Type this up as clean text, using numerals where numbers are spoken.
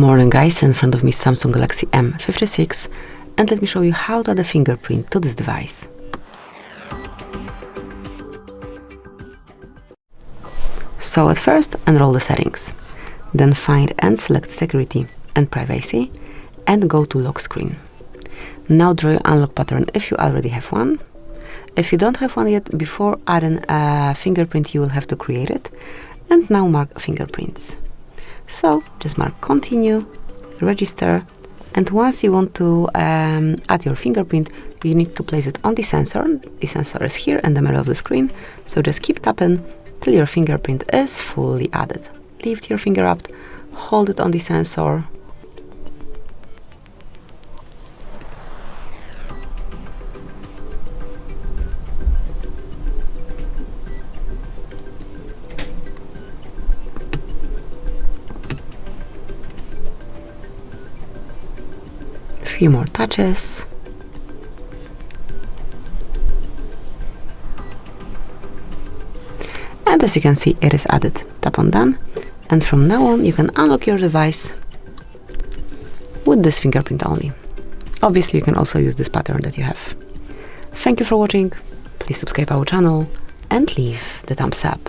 morning guys, in front of me is Samsung Galaxy M56 and let me show you how to add a fingerprint to this device. So at first enroll the settings, then find and select security and privacy and go to lock screen. Now draw your unlock pattern if you already have one. If you don't have one yet, before adding a fingerprint you will have to create it, and now mark fingerprints. So just mark continue, register, and once you want to add your fingerprint, you need to place it on the sensor. The sensor is here in the middle of the screen, so just keep tapping till your fingerprint is fully added. Lift your finger up, hold it on the sensor, few more touches, and as you can see it is added. Tap on done, and from now on you can unlock your device with this fingerprint only. Obviously you can also use this pattern that you have. Thank you for watching, please subscribe our channel and leave the thumbs up.